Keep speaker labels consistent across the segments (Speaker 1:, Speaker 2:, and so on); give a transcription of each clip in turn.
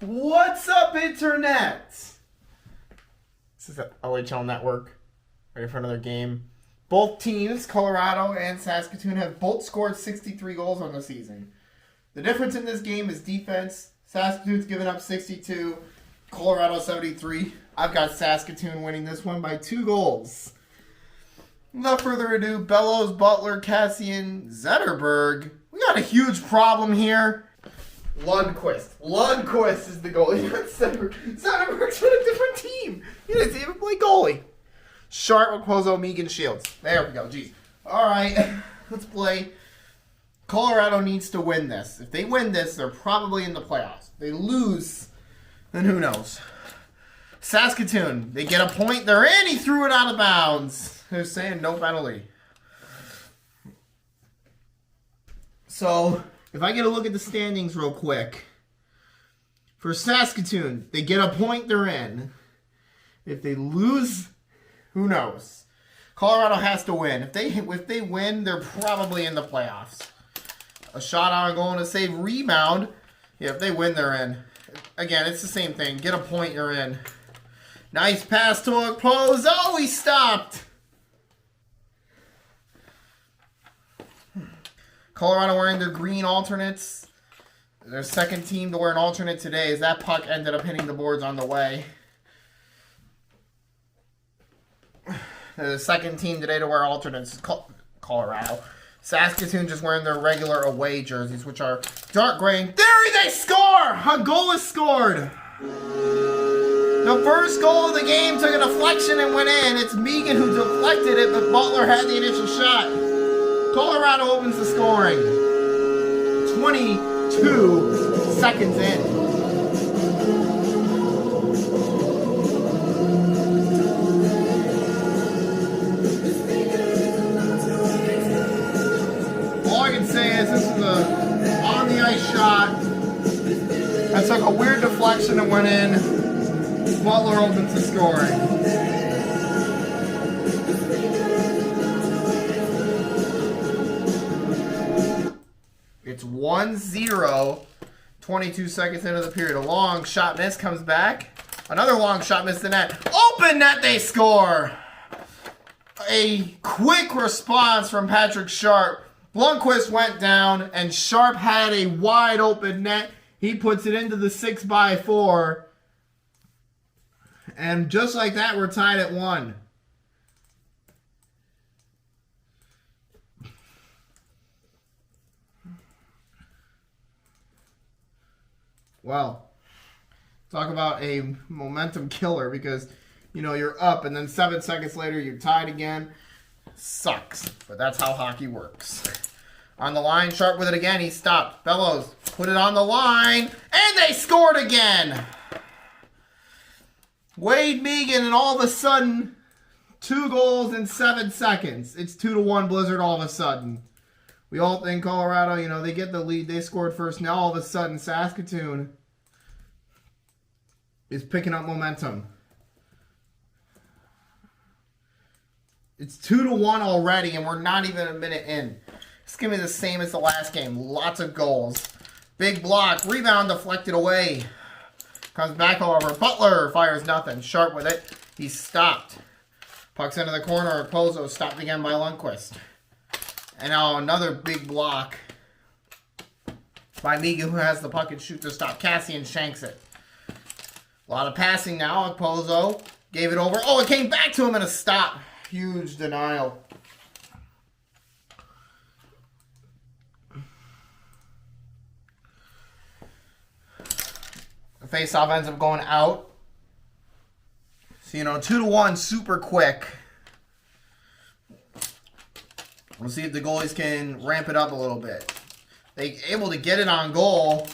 Speaker 1: What's up, Internet? This is the LHL network. Ready for another game. Both teams, Colorado and Saskatoon, have both scored 63 goals on the season. The difference in this game is defense. Saskatoon's given up 62, Colorado 73. I've got Saskatoon winning this one by 2 goals. Without further ado, Bellows, Butler, Cassian, Zetterberg. We got a huge problem here. Lundqvist is the goalie. Zetterberg's on a different team. He doesn't even play goalie. Sharp, Okposo, Megan, Shields. There we go. Jeez. All right, let's play. Colorado needs to win this. If they win this, they're probably in the playoffs. If they lose, then who knows? Saskatoon, they get a point. They're in. He threw it out of bounds. They're saying no penalty. So, if I get a look at the standings real quick. For Saskatoon, they get a point. They're in. If they lose, who knows? Colorado has to win. If they win, they're probably in the playoffs. A shot on goal and a save, rebound. Yeah, if they win, they're in. Again, it's the same thing. Get a point, you're in. Nice pass to Okposo. Oh, he stopped. Colorado wearing their green alternates. Their second team to wear an alternate today as that puck ended up hitting the boards on the way. They're the second team today to wear alternates. Colorado. Saskatoon just wearing their regular away jerseys, which are dark gray. There they score! A goal is scored. The first goal of the game took a deflection and went in. It's Megan who deflected it, but Butler had the initial shot. Colorado opens the scoring. 22 seconds in. This is a on-the-ice shot that took a weird deflection and went in. Butler opens the scoring. It's 1-0. 22 seconds into the period. A long shot miss comes back. Another long shot missed the net. Open net, they score! A quick response from Patrick Sharp. Lundqvist went down, and Sharp had a wide open net. He puts it into the 6x4. And just like that, we're tied at 1. Well, talk about a momentum killer because, you know, you're up and then 7 seconds later you're tied again. Sucks, but that's how hockey works. On the line, Sharp with it again. He stopped. Bellows put it on the line, and they scored again. Wade Megan, and all of a sudden, 2 goals in 7 seconds. It's 2-1 Blizzard all of a sudden. We all think Colorado, you know, they get the lead. They scored first. Now all of a sudden, Saskatoon is picking up momentum. It's 2-1 already, and we're not even a minute in. It's going to be the same as the last game. Lots of goals. Big block. Rebound deflected away. Comes back, however. Butler fires nothing. Sharp with it. He's stopped. Puck's into the corner. Okposo stopped again by Lundqvist. And now another big block by Megan, who has the puck and shoot to stop. Cassian shanks it. A lot of passing now. Okposo gave it over. Oh, it came back to him in a stop. Huge denial. The face-off ends up going out. So, you know, 2-1, super quick. We'll see if the goalies can ramp it up a little bit. They able to get it on goal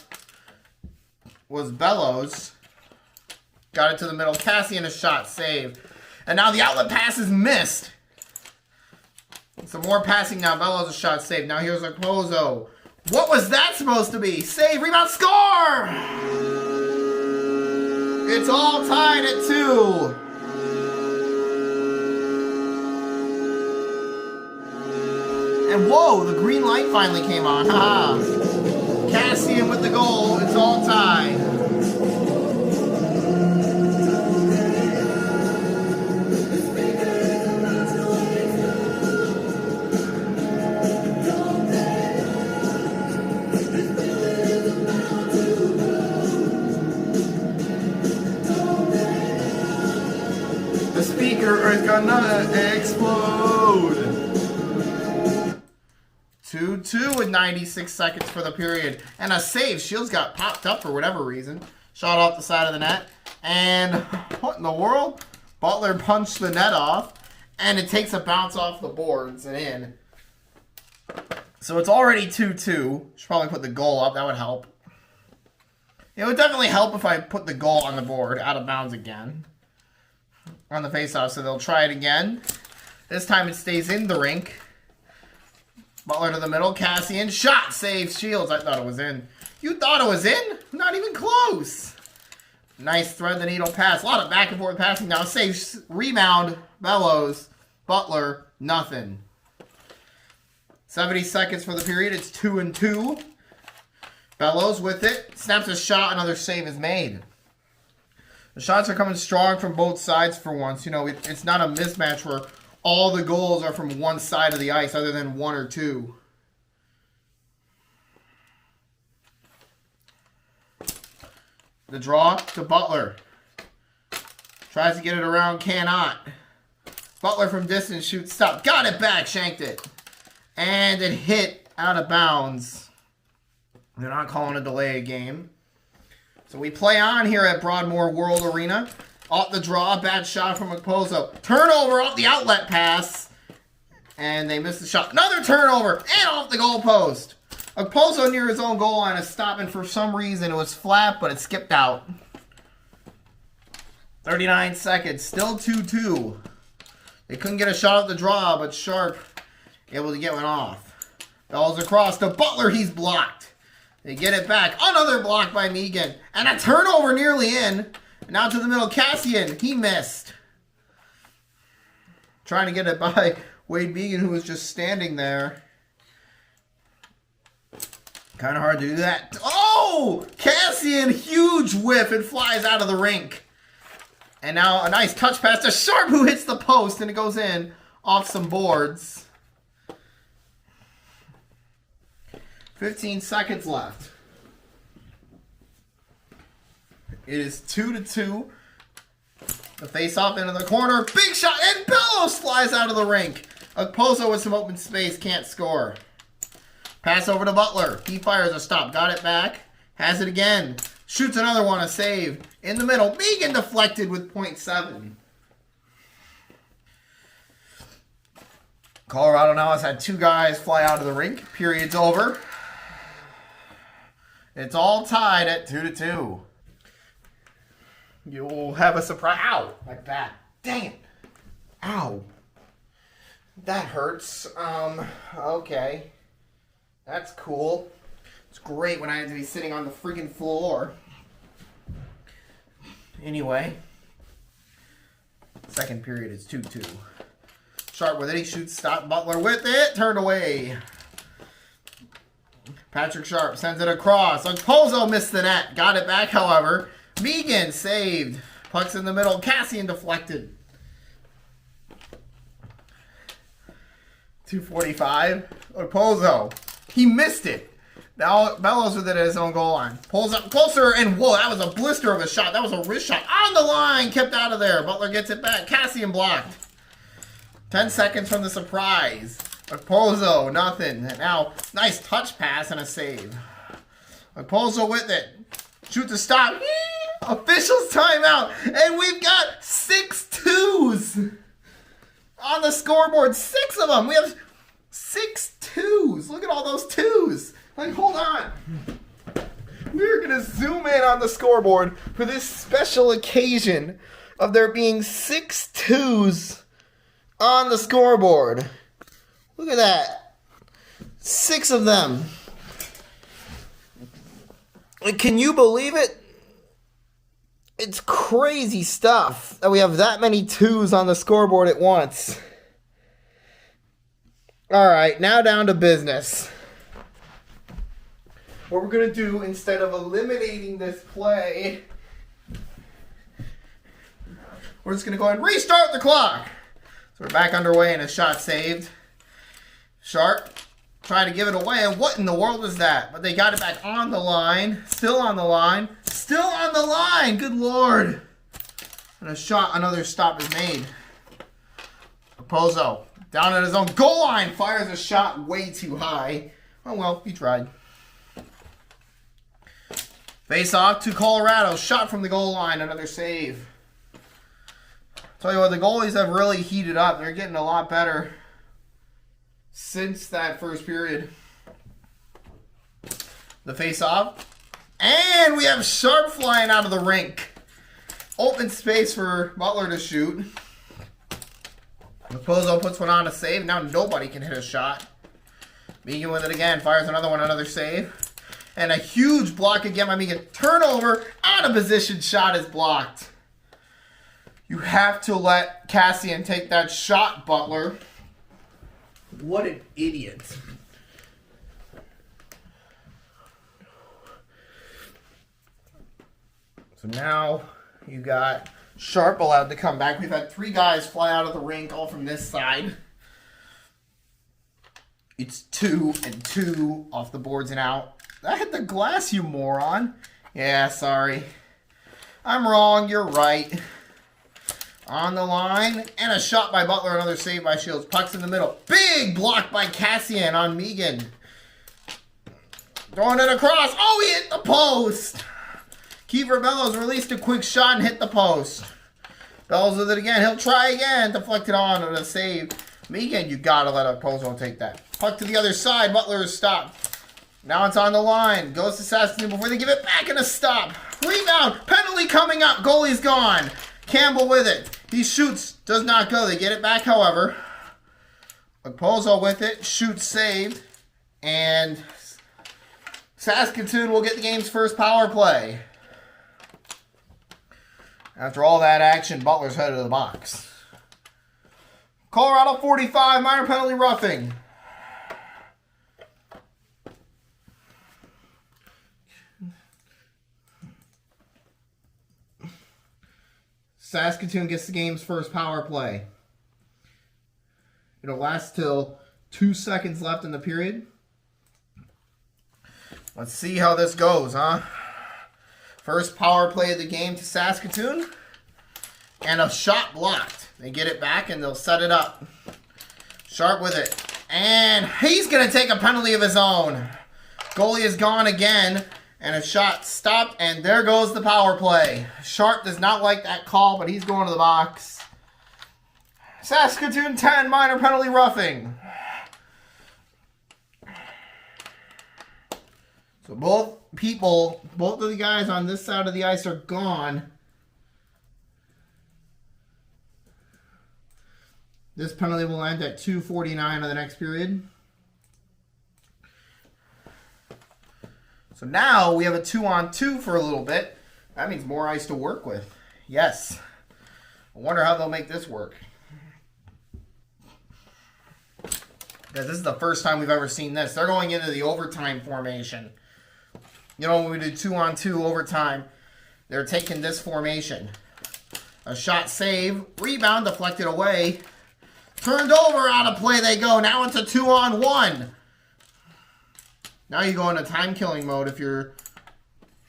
Speaker 1: was Bellows. Got it to the middle. Cassian, a shot saved. And now the outlet pass is missed. Some more passing now. Bellows a shot saved. Now here's Okposo. What was that supposed to be? Save, rebound, score! It's all tied at 2. And whoa, the green light finally came on. Ha! Cassian with the goal. It's all tied. Earth gonna explode. 2-2 with 96 seconds for the period. And a save. Shields got popped up for whatever reason. Shot off the side of the net. And what in the world? Butler punched the net off. And it takes a bounce off the boards and in. So it's already 2-2. Should probably put the goal up. That would help. It would definitely help if I put the goal on the board. Out of bounds again. On the faceoff. So they'll try it again. This time it stays in the rink. Butler to the middle. Cassian. Shot. Saves. Shields. I thought it was in. You thought it was in? Not even close. Nice thread the needle pass. A lot of back and forth passing now. Saves. Rebound. Bellows. Butler. Nothing. 70 seconds for the period. It's 2-2. Bellows with it. Snaps a shot. Another save is made. The shots are coming strong from both sides for once. You know, it's not a mismatch where all the goals are from one side of the ice other than one or two. The draw to Butler. Tries to get it around, cannot. Butler from distance shoots, stop. Got it back, shanked it. And it hit out of bounds. They're not calling a delay a game. So we play on here at Broadmoor World Arena. Off the draw, bad shot from Okposo. Turnover off the outlet pass. And they missed the shot. Another turnover and off the goal post. Okposo near his own goal line is stopping for some reason. It was flat, but it skipped out. 39 seconds. Still 2-2. They couldn't get a shot at the draw, but Sharp able to get one off. Balls across to Butler. He's blocked. They get it back. Another block by Megan. And a turnover nearly in. And out to the middle. Cassian. He missed. Trying to get it by Wade Megan, who was just standing there. Kind of hard to do that. Oh! Cassian. Huge whiff. It flies out of the rink. And now a nice touch pass to Sharp, who hits the post. And it goes in off some boards. 15 seconds left. It is 2-2. The face-off into the corner. Big shot. And Bellows flies out of the rink. Okposo with some open space. Can't score. Pass over to Butler. He fires a stop. Got it back. Has it again. Shoots another one. A save. In the middle. Megan deflected with .7. Colorado now has had two guys fly out of the rink. Period's over. It's all tied at 2-2. You'll have a surprise. Ow! Like that. Dang it. Ow. That hurts. Okay. That's cool. It's great when I have to be sitting on the freaking floor. Anyway. Second period is 2-2. Sharp with it. He shoots. Stop. Butler with it. Turned away. Patrick Sharp sends it across. Okposo missed the net. Got it back, however. Megan saved. Puck's in the middle. Cassian deflected. 2:45. Okposo. He missed it. Now Bellows with it at his own goal line. Pulls up closer, and whoa, that was a blister of a shot. That was a wrist shot. On the line. Kept out of there. Butler gets it back. Cassian blocked. 10 seconds from the surprise. Okposo, nothing. And now, nice touch pass and a save. Okposo with it. Shoots a stop. Officials timeout. And we've got 6 twos on the scoreboard. 6 of them. We have 6 twos. Look at all those twos. Like, hold on. We're going to zoom in on the scoreboard for this special occasion of there being 6 twos on the scoreboard. Look at that. 6 of them. Can you believe it? It's crazy stuff that we have that many twos on the scoreboard at once. All right, now down to business. What we're going to do, instead of eliminating this play, we're just going to go ahead and restart the clock. So we're back underway and a shot saved. Sharp trying to give it away. And what in the world was that? But they got it back on the line. Still on the line. Still on the line. Good Lord. And a shot, another stop is made. Pozo, down at his own goal line, fires a shot way too high. Oh well, he tried. Face off to Colorado, shot from the goal line, another save. Tell you what, the goalies have really heated up. They're getting a lot better since that first period. The face off. And we have Sharp flying out of the rink. Open space for Butler to shoot. Pozo puts one on a save. Now nobody can hit a shot. Megan with it again. Fires another one, another save. And a huge block again by Megan. Turnover. Out of position. Shot is blocked. You have to let Cassian take that shot, Butler. What an idiot. So now you got Sharp allowed to come back. We've had 3 guys fly out of the rink, all from this side. It's 2 and 2 off the boards and out. I hit the glass, you moron. Yeah, sorry. I'm wrong, you're right. On the line, and a shot by Butler, another save by Shields. Puck's in the middle. Big block by Cassian on Megan. Throwing it across. Oh, he hit the post. Kiefer Bellows released a quick shot and hit the post. Bellows with it again. He'll try again. Deflected on with a save. Megan, you gotta let Pozo take that. Puck to the other side. Butler is stopped. Now it's on the line. Goes to Saskatoon before they give it back and a stop. Rebound. Penalty coming up. Goalie's gone. Campbell with it. He shoots. Does not go. They get it back, however. Pozo with it. Shoots saved. And Saskatoon will get the game's first power play. After all that action, Butler's headed to the box. Colorado 45, minor penalty roughing. Saskatoon gets the game's first power play. It'll last till 2 seconds left in the period. Let's see how this goes, huh? First power play of the game to Saskatoon. And a shot blocked. They get it back and they'll set it up. Sharp with it. And he's going to take a penalty of his own. Goalie is gone again. And a shot stopped. And there goes the power play. Sharp does not like that call, but he's going to the box. Saskatoon 10, minor penalty roughing. So both of the guys on this side of the ice are gone. This penalty will end at 2:49 of the next period. So now we have a 2-on-2 for a little bit. That means more ice to work with. Yes. I wonder how they'll make this work. Because this is the first time we've ever seen this. They're going into the overtime formation. You know, when we do 2-on-2 overtime, they're taking this formation. A shot save, rebound, deflected away. Turned over, out of play they go. Now it's a 2-on-1. Now you go into time-killing mode if you're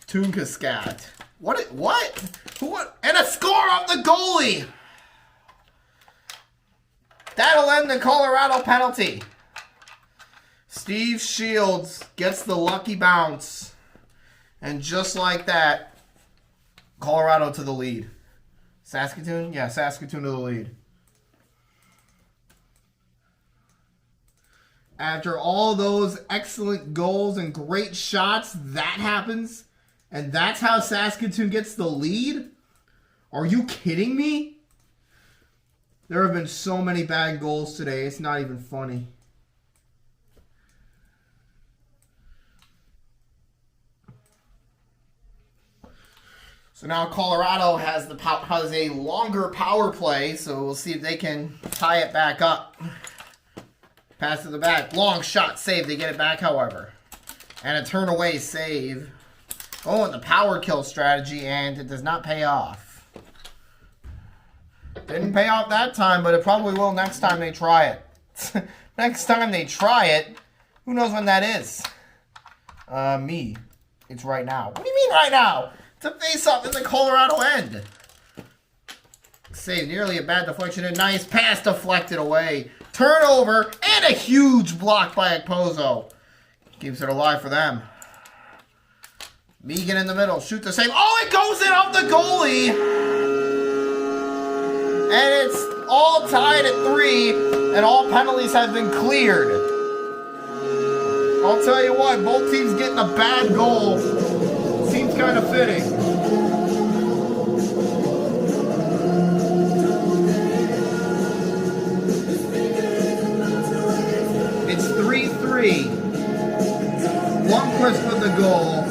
Speaker 1: Toonka-Scat. What? What? And a score off the goalie! That'll end the Colorado penalty. Steve Shields gets the lucky bounce. And just like that, Colorado to the lead. Saskatoon? Yeah, Saskatoon to the lead. After all those excellent goals and great shots, that happens. And that's how Saskatoon gets the lead? Are you kidding me? There have been so many bad goals today, it's not even funny. So now Colorado has a longer power play, so we'll see if they can tie it back up. Pass to the back. Long shot save. They get it back, however. And a turn away save. Oh, and the power kill strategy, and it does not pay off. Didn't pay off that time, but it probably will next time they try it. Next time they try it, who knows when that is? Me. It's right now. What do you mean right now? It's a face-off in the Colorado end. Save, nearly a bad deflection. A nice pass deflected away. Turnover and a huge block by Okposo. Keeps it alive for them. Megan in the middle. Shoot the save. Oh, it goes in off the goalie. And it's all tied at 3. And all penalties have been cleared. I'll tell you what. Both teams getting a bad goal. Seems kind of fitting. It's 3-3. Lundqvist with the goal.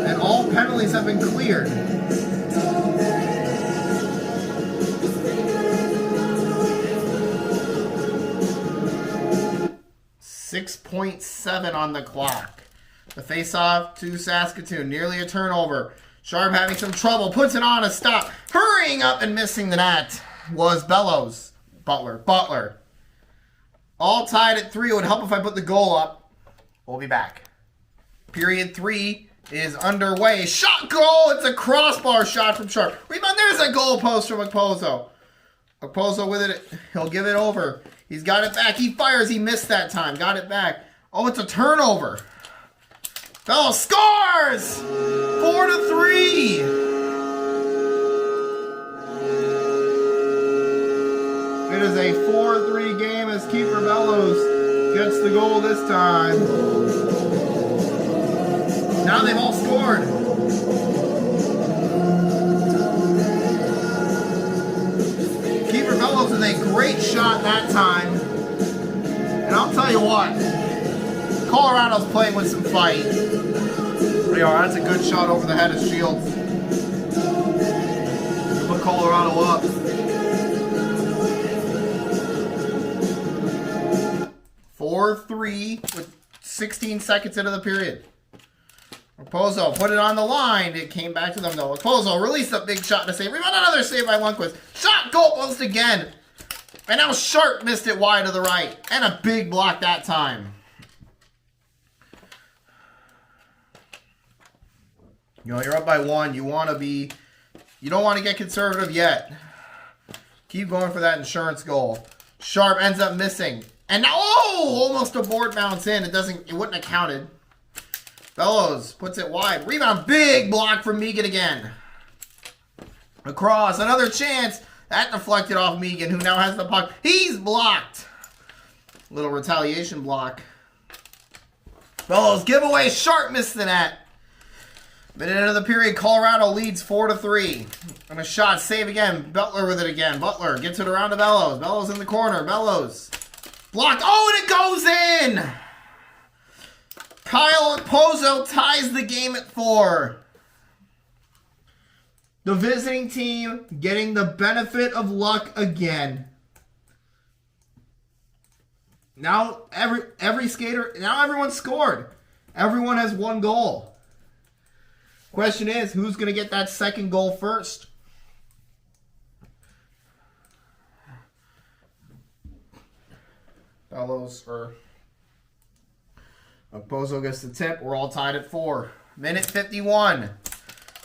Speaker 1: And all penalties have been cleared. .7 on the clock. The face-off to Saskatoon. Nearly a turnover. Sharp having some trouble. Puts it on a stop. Hurrying up and missing the net was Bellows. Butler. All tied at 3. It would help if I put the goal up. We'll be back. Period 3 is underway. Shot goal. It's a crossbar shot from Sharp. Rebound. There's a goal post from Okposo. Okposo with it. He'll give it over. He's got it back. He fires. He missed that time. Got it back. Oh, it's a turnover. Bellows scores! 4-3. It is a 4-3 game as keeper Bellows gets the goal this time. Now they've all scored. Keeper Bellows with a great shot that time. And I'll tell you what, Colorado's playing with some fight. They are. That's a good shot over the head of Shields. Put Colorado up. 4-3 with 16 seconds into the period. Okposo put it on the line. It came back to them though. Okposo released a big shot to save. Rebound, another save by Lundqvist. Shot, goal post again. And now Sharp missed it wide to the right. And a big block that time. You know, you're up by 1. You don't want to get conservative yet. Keep going for that insurance goal. Sharp ends up missing. And now, oh, almost a board bounce in. It wouldn't have counted. Bellows puts it wide. Rebound, big block from Megan again. Across, another chance. That deflected off Megan, who now has the puck. He's blocked. Little retaliation block. Bellows giveaway. Sharp missed the net. Minute into the period, Colorado leads 4-3. And a shot, save again. Butler with it again. Butler gets it around to Bellows. Bellows in the corner. Bellows blocked. Oh, and it goes in. Kyle Okposo ties the game at 4. The visiting team getting the benefit of luck again. Now every skater, now everyone scored. Everyone has 1 goal. Question is, who's going to get that second goal first? Bellows or Okposo gets the tip. We're all tied at 4. Minute 51.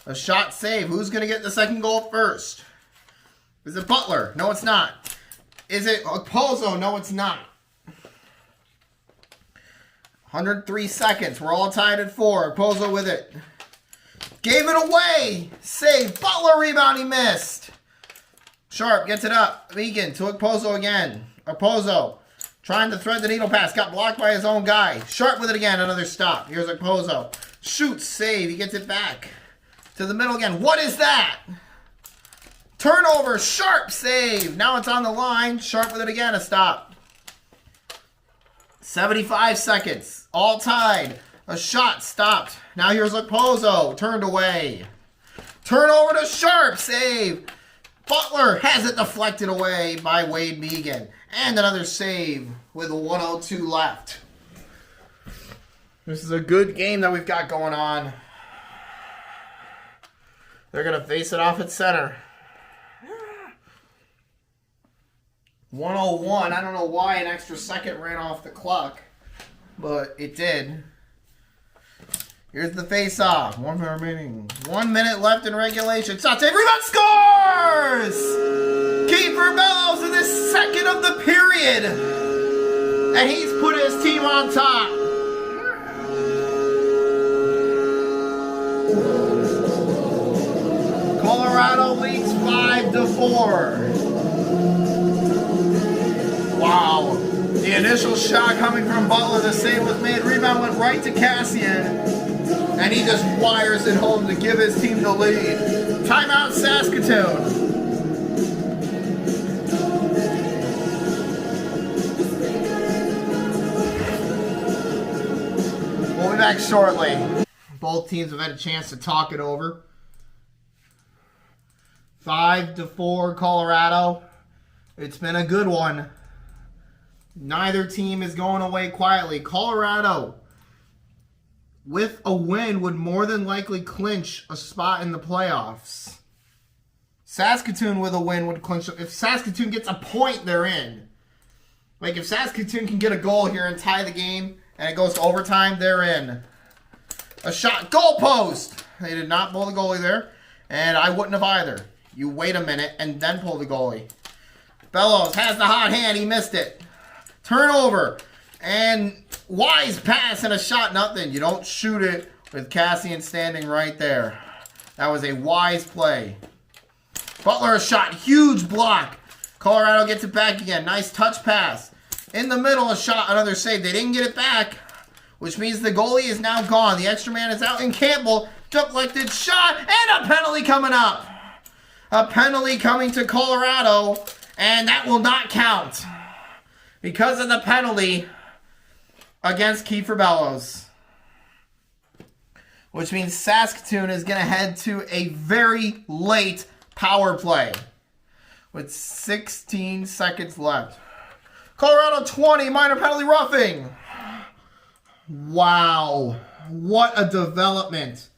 Speaker 1: A shot save. Who's going to get the second goal first? Is it Butler? No, it's not. Is it Okposo? No, it's not. 103 seconds. We're all tied at 4. Okposo with it. Gave it away. Save. Butler rebound. He missed. Sharp gets it up. Megan to Okposo again. Okposo trying to thread the needle pass. Got blocked by his own guy. Sharp with it again. Another stop. Here's Okposo. Shoots. Save. He gets it back. To the middle again. What is that? Turnover. Sharp save. Now it's on the line. Sharp with it again. A stop. 75 seconds. All tied. A shot stopped. Now here's Okposo. Turned away. Turnover to Sharp. Save. Butler has it deflected away by Wade Megan. And another save with 1:02 left. This is a good game that we've got going on. They're going to face it off at center. 1:01. I don't know why an extra second ran off the clock, but it did. Here's the face-off. 1 minute remaining. 1 minute left in regulation. Shot save. Rebound scores! Kiefer Bellows in the second of the period. And he's put his team on top. Colorado leads 5-4. Wow. The initial shot coming from Butler. The save was made. Rebound went right to Cassian. And he just wires it home to give his team the lead. Timeout, Saskatoon. We'll be back shortly. Both teams have had a chance to talk it over. 5-4 Colorado. It's been a good one. Neither team is going away quietly. Colorado, with a win, would more than likely clinch a spot in the playoffs. Saskatoon with a win would clinch. If Saskatoon gets a point, they're in. Like, if Saskatoon can get a goal here and tie the game, and it goes to overtime, they're in. A shot, goal post! They did not pull the goalie there, and I wouldn't have either. You wait a minute and then pull the goalie. Bellows has the hot hand, he missed it. Turnover, and wise pass and a shot, nothing. You don't shoot it with Cassian standing right there. That was a wise play. Butler a shot, huge block. Colorado gets it back again. Nice touch pass. In the middle, a shot, another save. They didn't get it back, which means the goalie is now gone. The extra man is out, and Campbell deflected shot, and a penalty coming up. A penalty coming to Colorado, and that will not count because of the penalty against Kiefer Bellows, which means Saskatoon is going to head to a very late power play with 16 seconds left. Colorado 20, minor penalty roughing. Wow, what a development.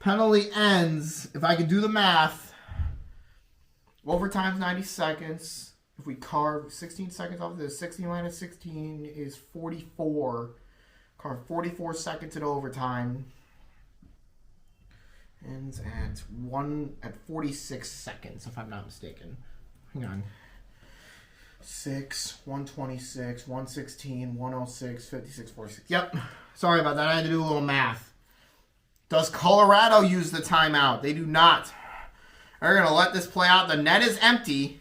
Speaker 1: Penalty ends, if I could do the math, overtime's 90 seconds. If we carve 16 seconds off of this, 16 minus 16 is 44. Carve 44 seconds at overtime. Ends at 46 seconds, if I'm not mistaken. Hang on. 6, 126, 116, 106, 56, 46. Yep. Sorry about that. I had to do a little math. Does Colorado use the timeout? They do not. They're going to let this play out. The net is empty.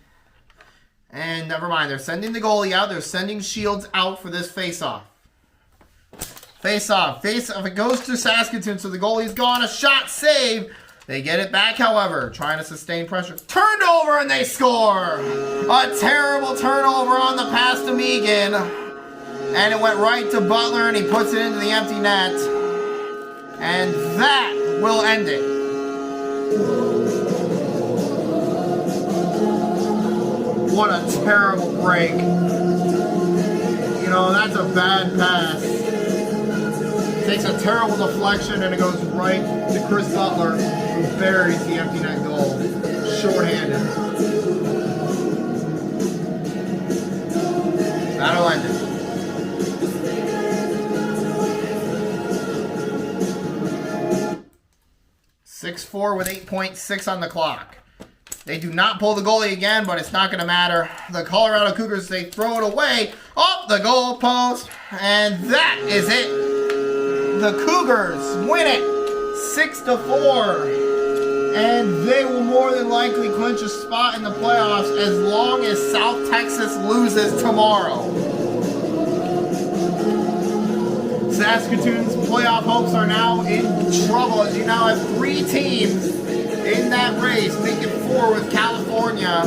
Speaker 1: And never mind. They're sending the goalie out. They're sending Shields out for this face-off. Face-off. Face-off. It goes to Saskatoon, so the goalie's gone. A shot save. They get it back, however. Trying to sustain pressure. Turned over, and they score. A terrible turnover on the pass to Megan. And it went right to Butler, and he puts it into the empty net. And that will end it. What a terrible break. You know, that's a bad pass. Takes a terrible deflection and it goes right to Chris Butler, who buries the empty net goal. Short-handed. That'll end it. .64 with 8.6 on the clock. They do not pull the goalie again, but it's not going to matter. The Colorado Cougars, they throw it away. Off the goal post. And that is it. The Cougars win it 6-4. And they will more than likely clinch a spot in the playoffs as long as South Texas loses tomorrow. Saskatoon's playoff hopes are now in trouble as you now have 3 teams in that race, making 4 with California.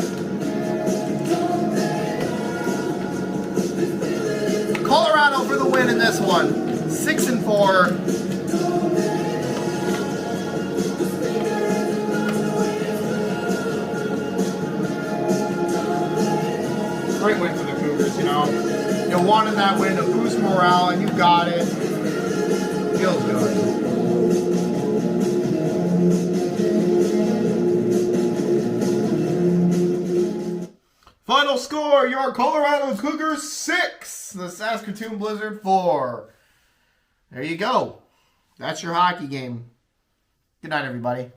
Speaker 1: Colorado for the win in this one. 6-4. Great win for the Cougars, you know. You wanted that win to boost morale, and you got it. Feels good. Final score, your Colorado Cougars 6, the Saskatoon Blizzard 4. There you go. That's your hockey game. Good night, everybody.